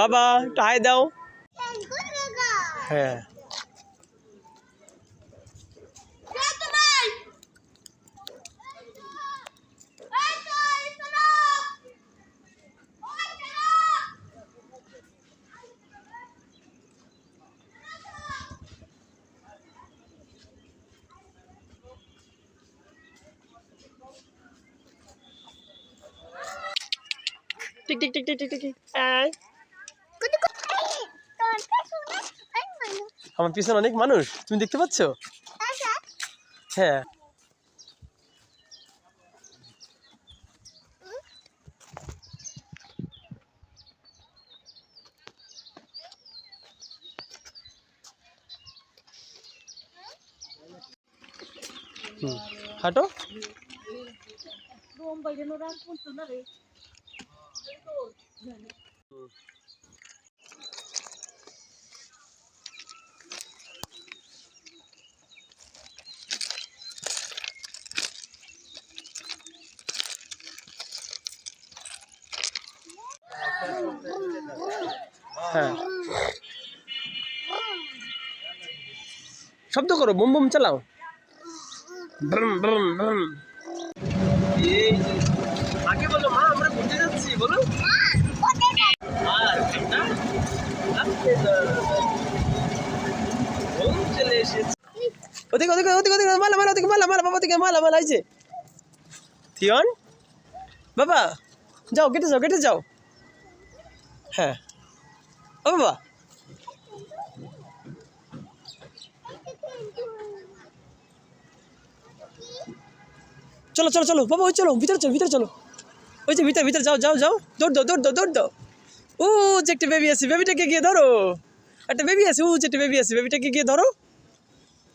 বাবা একটু হাই দাও। হ্যাঁ tick tick tick tick tick tick. আমার পিছনে অনেক মানুষ, তুমি দেখতে পাচ্ছ? হ্যাঁ হাঁটো। হ্যাঁ শব্দ করো, বুম বুম চালাও। ব্রুম ব্রুম ব্রুম। এই যে আগে বলো মা আমরা ঘুরতে যাচ্ছি, বলো। আর চলে এসেছি। ওদিকে ওদিকে ওদিকে ওদিকে মালা মালা ওদিকে মালা মালা বাবা ওদিকে মালা মালা আইছে। থিয়ন বাবা যাও কেটে যাও কেটে যাও। হ্যাঁ ও বাবা চলো চলো চলো বাবা, ওই চলো ভিতরে চলো ভিতরে চলো। ওই যে ভিতরে ভিতরে যাও যাও যাও, দৌড় দাও দৌড় দাও দৌড় দাও। ও যে একটা বেবি আছে, বেবিটাকে গিয়ে ধরো। একটা বেবি আছে, ও যে একটা বেবি আছে, বেবিটাকে গিয়ে ধরো।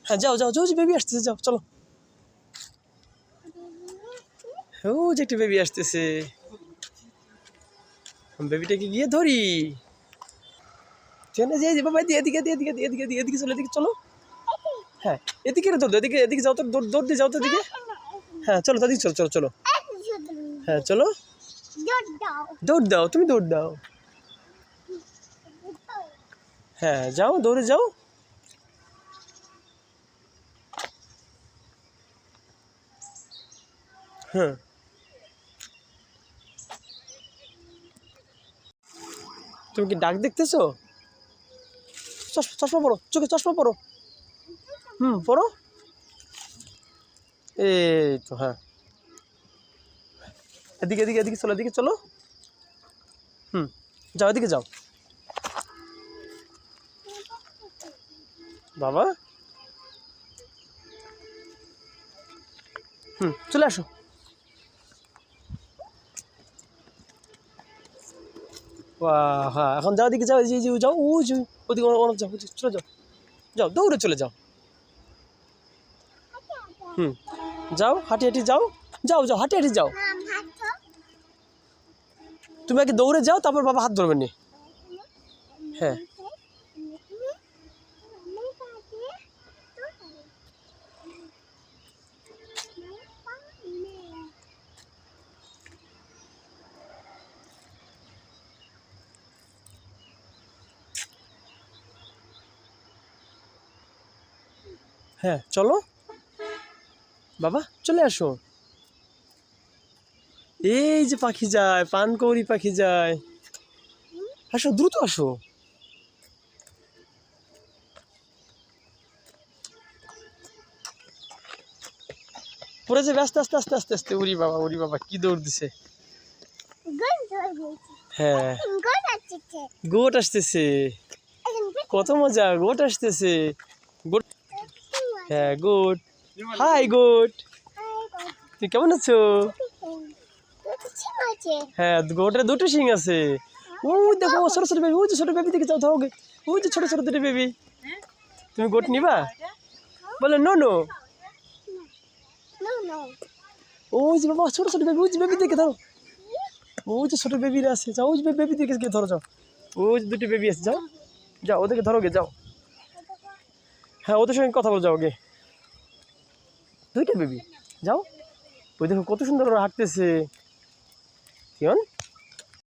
হ্যাঁ যাও যাও যাও, যে বেবি আসতেছে, যাও চলো। ও যে একটা বেবি আসতেছে, বেবিটাকে গিয়ে ধরি। চলে যাই বাবা, এদিকে এদিকে এদিকে এদিকে এদিকে এদিকে চলো এদিকে চলো। হ্যাঁ এদিকে দৌড় দাও, এদিকে এদিকে যাও তো, দৌড় দৌড় দিয়ে যাও তো এদিকে। হ্যাঁ চলো দাদি চলো চলো চলো। হ্যাঁ চলো দৌড় দাও, তুমি দৌড় দাও। হ্যাঁ যাও দৌড়ে যাও। হ্যাঁ তুমি কি ডাক দেখতেছো? চশমা পরো, চোখে চশমা পরো। পরো। এই তো হ্যাঁ এদিকে এদিকে এদিকে চলো এদিকে চলো। যাও এদিকে যাও বাবা। চলে আসো। হ্যাঁ এখন যাও দিকে যাও, যাও ও ওদিকে অনেক যাও, চলে যাও যাও দৌড়ে চলে যাও। যাও হাঁটি হাঁটি যাও, যাও যাও হাঁটি হাঁটি যাও। তুমি আগে দৌড়ে যাও, তারপর বাবা হাত ধরবেন নি। হ্যাঁ হ্যাঁ চলো বাবা চলে আসো। এই যে পাখি যায়, পানকৌড়ি পাখি যায়। আসো দ্রুত আসো। পড়ে যাবে, আস্তে আস্তে আস্তে আস্তে আস্তে। উরি বাবা কি দৌড় দিছে। হ্যাঁ গোট আসতেছে, কত মজা, গোট আসতেছে। গোট, হ্যাঁ গোট। হাই গোট, তুই কেমন আছো? হ্যাঁ গোটের দুটো শিং আছে। ওই দেখো ছোট ছোট বেবি, ওই যে ছোট বেবি দিকে যাও, ধরো গে। ওই যে ছোট ছোট দুটো বেবি। তুমি গোট নিবা? বলে নো নো। ওই যে বাবা ছোট ছোট বেবি, ওই যে বেবি দিকে ধরো। ওই যে ছোট বেবিরা আছে, যাও ওই যে বেবি দিকে গিয়ে ধরো, যাও। ওই যে দুটো বেবি আছে, যাও যাও ওদেরকে ধরো গে, যাও। হ্যাঁ ওদের সঙ্গে কথা বল, যাও গে। দুইটা বেবি, যাও। ওই দেখো কত সুন্দর ওরা হাঁটতেছে। কেমন